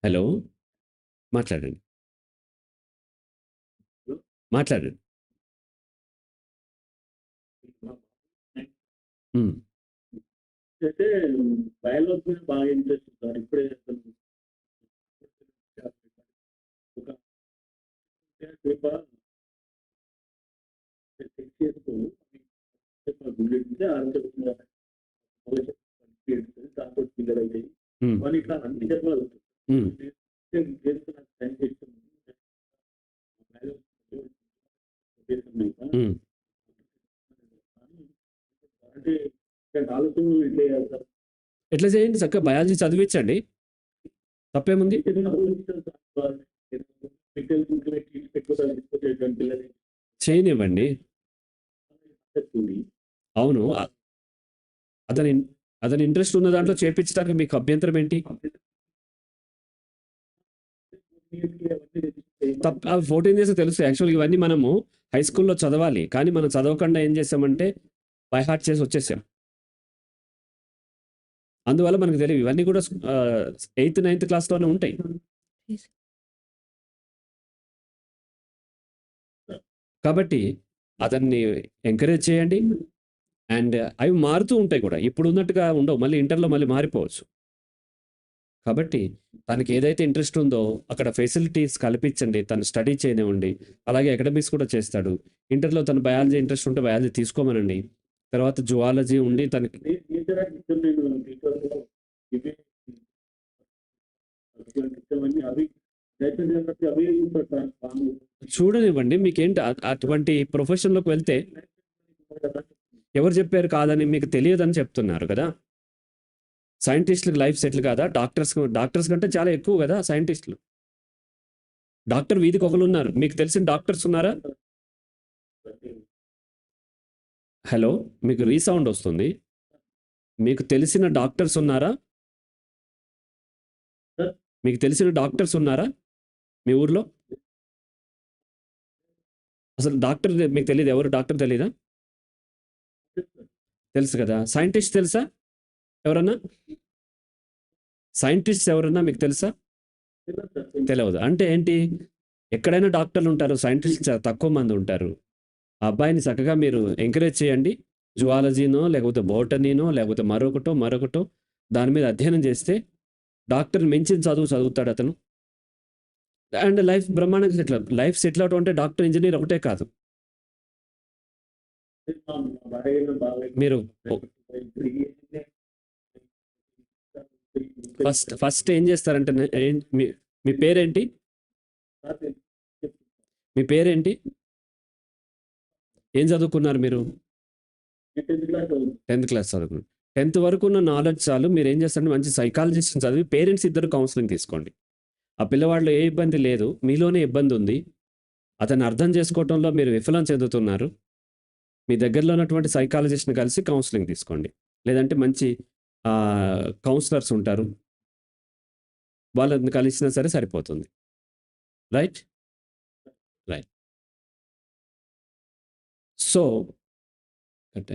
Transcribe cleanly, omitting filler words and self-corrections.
Hello. మాట్లాడండి. మాట్లాడండి. హ్మ్. అయితే బయాలజీ మీద బాగా ఇంట్రెస్ట్ సార్. ఇప్పుడే అసలు ఒక పేపర్ చెక్ చేస్తూ గురించి ఆలోచన దాంతో పిల్లలు అయ్యాయి హ్మ్. వాళ్ళు ఇట్లా అన్ని చెప్పాలి హ్మ్. హ్మ్. అంటే ఆలోచన ఇట్లే సార్. ఎట్లా చేయండి, చక్కగా బయాలజీ చదివించండి. తప్పేముంది? చేయనివ్వండి. అవును. అతని అతని ఇంట్రెస్ట్ ఉన్న దాంట్లో చేపించడానికి మీకు అభ్యంతరం ఏంటి? అవి 14 ఇయర్స్ తెలుసు. యాక్చువల్గా ఇవన్నీ మనము హై స్కూల్లో చదవాలి, కానీ మనం చదవకుండా ఏం చేసామంటే బై హార్ట్ చేసి వచ్చేసాం. అందువల్ల మనకు తెలియదు. ఇవన్నీ కూడా 8th, 9th క్లాస్లోనే ఉంటాయి. కాబట్టి అతన్ని ఎంకరేజ్ చేయండి. అండ్ అవి మారుతూ ఉంటాయి కూడా. ఇప్పుడు ఉన్నట్టుగా ఉండవు. మళ్ళీ ఇంటర్‌లో మళ్ళీ మారిపోవచ్చు. కాబట్టి తనకి ఏదైతే ఇంట్రెస్ట్ ఉందో అక్కడ ఫెసిలిటీస్ కల్పించండి. తను స్టడీ చేయనివ్వండి. అలాగే అకాడమిక్స్ కూడా చేస్తాడు. ఇంటర్‌లో తను బయాలజీ ఇంట్రెస్ట్ ఉంటే బయాలజీ తీసుకోమనండి. తర్వాత జువాలజీ ఉండి తనకి చూడనివ్వండి. మీకేంటి అటువంటి ప్రొఫెషన్‌లోకి వెళ్తే ఎవరు చెప్పారు కాదని? మీకు తెలియదని చెప్తున్నారు కదా! సైంటిస్ట్‌లకి లైఫ్ సెటిల్ కాదా? డాక్టర్స్ కంటే చాలా ఎక్కువ కదా సైంటిస్ట్‌లు. డాక్టర్ వీధికి ఒకళ్ళున్నారు. మీకు తెలిసిన డాక్టర్స్ ఉన్నారా? హలో. మీకు రీసౌండ్ వస్తుంది. మీకు తెలిసిన డాక్టర్స్ ఉన్నారా? మీకు తెలిసిన డాక్టర్స్ ఉన్నారా మీ ఊర్లో? అసలు డాక్టర్ మీకు తెలీదా? ఎవరు డాక్టర్ తెలీదా? తెలుసు కదా! సైంటిస్ట్ తెలుసా ఎవరన్నా? సైంటిస్ట్స్ ఎవరన్నా మీకు తెలుసా? తెలవదు. అంటే ఏంటి? ఎక్కడైనా డాక్టర్లు ఉంటారు. సైంటిస్ట్‌లు చాలా తక్కువ మంది ఉంటారు. ఆ అబ్బాయిని చక్కగా మీరు ఎంకరేజ్ చేయండి. జువాలజీనో, లేకపోతే బోటనీనో, లేకపోతే మరొకటో దాని మీద అధ్యయనం చేస్తే డాక్టర్‌ని మించిన చదువు చదువుతాడతను. అండ్ లైఫ్ బ్రహ్మాండంగా లైఫ్ సెటిల్ అవ్వడం అంటే డాక్టర్, ఇంజినీర్ ఒకటే కాదు. మీరు ఫస్ట్ ఏం చేస్తారంటే మీ పేరేంటి? మీ పేరేంటి? ఏం చదువుకున్నారు మీరు? 10th క్లాస్ చదువుకున్నారు. 10th వరకు ఉన్న నాలెడ్జ్ చాలు. మీరేం చేస్తారంటే మంచి సైకాలజిస్ట్‌ని చదివి పేరెంట్స్ ఇద్దరు కౌన్సెలింగ్ తీసుకోండి. ఆ పిల్లవాడిలో ఏ ఇబ్బంది లేదు. మీలోనే ఇబ్బంది ఉంది. అతన్ని అర్థం చేసుకోవటంలో మీరు విఫలం చెందుతున్నారు. మీ దగ్గరలో ఉన్నటువంటి సైకాలజిస్ట్‌ని కలిసి కౌన్సెలింగ్ తీసుకోండి. లేదంటే మంచి కౌన్సిలర్స్ ఉంటారు. వాళ్ళని కలిసినా సరే సరిపోతుంది. రైట్? రైట్. So, cut